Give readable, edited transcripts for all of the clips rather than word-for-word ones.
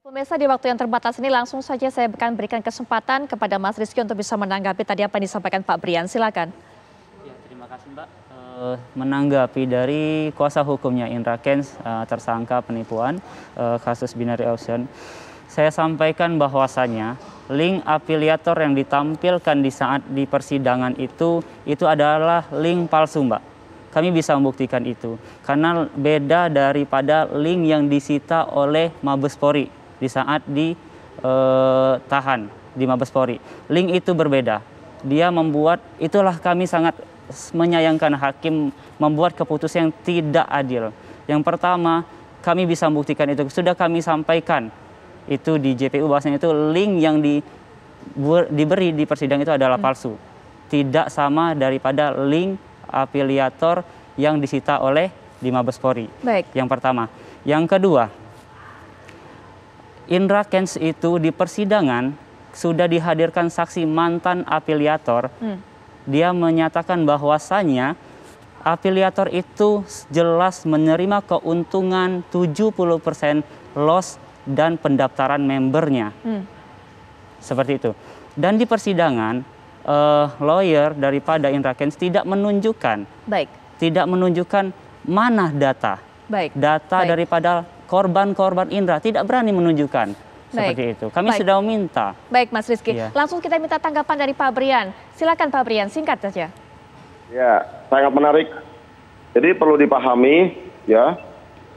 Pemirsa, di waktu yang terbatas ini langsung saja saya akan berikan kesempatan kepada Mas Rizky untuk bisa menanggapi tadi apa yang disampaikan Pak Brian. Silakan. Ya, terima kasih Mbak. Menanggapi dari kuasa hukumnya Indra Kents tersangka penipuan kasus binary auction, saya sampaikan bahwasanya link afiliator yang ditampilkan di saat di persidangan itu adalah link palsu, Mbak. Kami bisa membuktikan itu karena beda daripada link yang disita oleh Mabes Polri di saat ditahan di Mabes Polri. Link itu berbeda. Dia membuat, itulah kami sangat menyayangkan hakim membuat keputusan yang tidak adil. Yang pertama, kami bisa membuktikan itu. Sudah kami sampaikan itu di JPU bahwasanya itu link yang diberi di persidangan itu adalah palsu. Tidak sama daripada link afiliator yang disita oleh di Mabes Polri. Baik. Yang pertama. Yang kedua, Indra Kents itu di persidangan sudah dihadirkan saksi mantan afiliator. Dia menyatakan bahwasannya afiliator itu jelas menerima keuntungan 70% loss dan pendaftaran membernya. Seperti itu. Dan di persidangan lawyer daripada Indra Kents tidak menunjukkan mana data. Data daripada korban-korban Indra tidak berani menunjukkan seperti itu. Kami sudah meminta. Baik, Mas Rizky. Langsung kita minta tanggapan dari Pak Brian. Silakan Pak Brian, singkat saja. Ya, sangat menarik. Jadi perlu dipahami ya,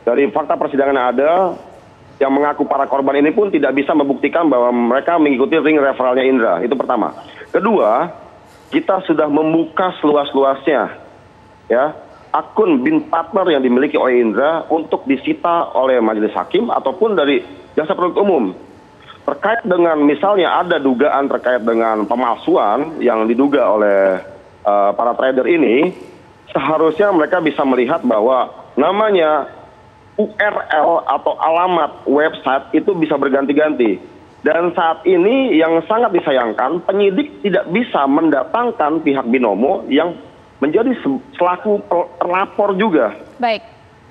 dari fakta persidangan yang ada, yang mengaku para korban ini pun tidak bisa membuktikan bahwa mereka mengikuti ring referralnya Indra. Itu pertama. Kedua, kita sudah membuka seluas-luasnya ya, akun bin partner yang dimiliki oleh Indra untuk disita oleh majelis hakim ataupun dari jaksa penuntut umum. Terkait dengan misalnya ada dugaan terkait dengan pemalsuan yang diduga oleh para trader ini, seharusnya mereka bisa melihat bahwa namanya URL atau alamat website itu bisa berganti-ganti. Dan saat ini yang sangat disayangkan, penyidik tidak bisa mendatangkan pihak binomo yang menjadi selaku pelapor juga. Baik.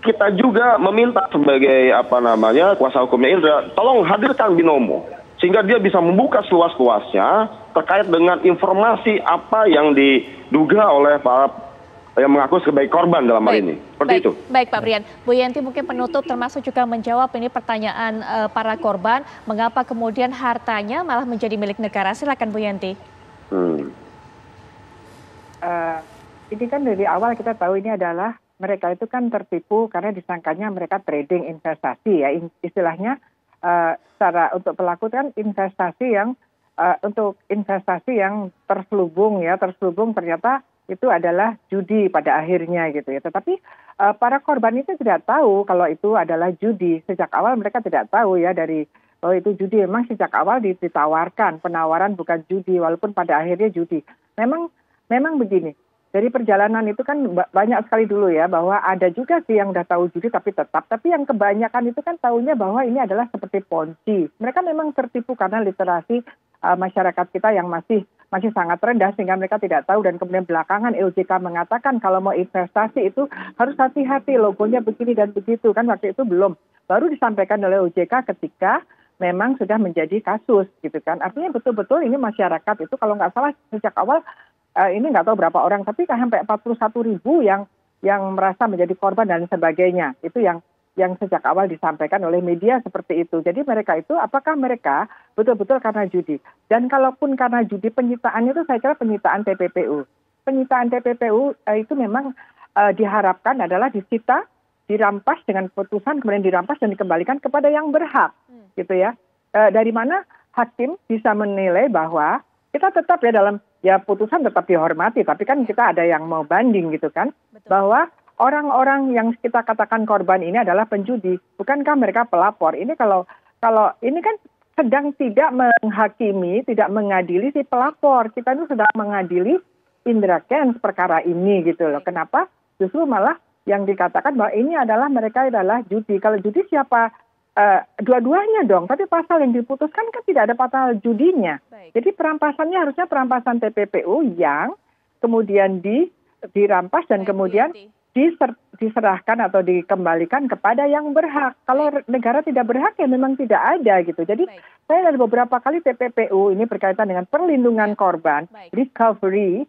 Kita juga meminta sebagai kuasa hukumnya Indra, tolong hadirkan binomo sehingga dia bisa membuka seluas-luasnya terkait dengan informasi apa yang diduga oleh para yang mengaku sebagai korban dalam hal ini. Seperti itu. Baik Pak Brian. Bu Yenti mungkin penutup termasuk juga menjawab ini pertanyaan para korban, mengapa kemudian hartanya malah menjadi milik negara. Silakan Bu Yenti. Ini kan dari awal kita tahu ini adalah mereka itu kan tertipu karena disangkanya mereka trading investasi ya, istilahnya secara untuk pelaku kan investasi yang untuk investasi yang terselubung ternyata itu adalah judi pada akhirnya gitu ya. Tetapi para korban itu tidak tahu kalau itu adalah judi. Sejak awal mereka tidak tahu ya bahwa itu judi. Memang sejak awal ditawarkan penawaran bukan judi walaupun pada akhirnya judi. Memang begini. Dari perjalanan itu kan banyak sekali dulu ya bahwa ada juga sih yang udah tahu judi tapi yang kebanyakan itu kan tahunya bahwa ini adalah seperti ponzi. Mereka memang tertipu karena literasi masyarakat kita yang masih sangat rendah sehingga mereka tidak tahu, dan kemudian belakangan OJK mengatakan kalau mau investasi itu harus hati-hati, logonya begini dan begitu kan, waktu itu belum, baru disampaikan oleh OJK ketika memang sudah menjadi kasus gitu kan. Artinya betul-betul ini masyarakat itu kalau nggak salah sejak awal ini nggak tahu berapa orang, tapi sampai 41.000 yang merasa menjadi korban dan sebagainya. Itu yang sejak awal disampaikan oleh media seperti itu. Jadi mereka itu, apakah mereka betul-betul karena judi? Dan kalaupun karena judi, penyitaan itu saya kira penyitaan TPPU. Penyitaan TPPU itu memang diharapkan adalah disita, dirampas dengan putusan, kemudian dirampas dan dikembalikan kepada yang berhak. Gitu ya. Dari mana hakim bisa menilai bahwa kita tetap ya dalam putusan tetap dihormati, tapi kan kita ada yang mau banding gitu kan. Betul. Bahwa orang-orang yang kita katakan korban ini adalah penjudi, bukankah mereka pelapor? Ini kalau ini kan sedang tidak menghakimi, tidak mengadili si pelapor. Kita itu sedang mengadili Indra Kents perkara ini gitu loh. Kenapa? Justru malah yang dikatakan bahwa ini adalah mereka adalah judi. Kalau judi siapa? Dua-duanya dong, tapi pasal yang diputuskan kan tidak ada pasal judinya. Jadi perampasannya harusnya perampasan TPPU yang kemudian dirampas dan kemudian diserahkan atau dikembalikan kepada yang berhak. Kalau negara tidak berhak ya memang tidak ada gitu. Jadi saya dari beberapa kali TPPU ini berkaitan dengan perlindungan korban, recovery,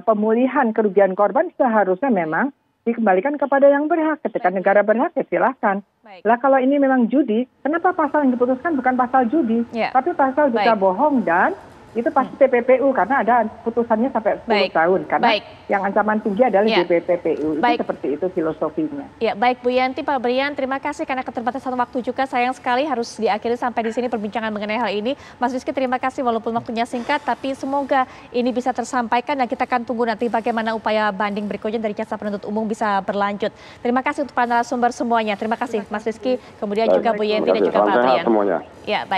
pemulihan kerugian korban seharusnya memang dikembalikan kepada yang berhak. Ketika negara berhak ya silahkan. Lah kalau ini memang judi, kenapa pasal yang diputuskan bukan pasal judi, tapi pasal berita bohong dan itu pasti TPPU karena ada putusannya sampai 10 tahun karena yang ancaman tinggi adalah di TPPU. Itu seperti itu filosofinya. Ya, baik Bu Yanti, Pak Brian, terima kasih karena keterbatasan waktu juga. Sayang sekali harus diakhiri sampai di sini perbincangan mengenai hal ini. Mas Rizky, terima kasih walaupun waktunya singkat, tapi semoga ini bisa tersampaikan dan kita akan tunggu nanti bagaimana upaya banding berikutnya dari jaksa penuntut umum bisa berlanjut. Terima kasih untuk para narasumber semuanya. Terima kasih Mas Rizky, kemudian juga Bu Yanti dan juga Pak Brian. Semuanya. Ya, baik.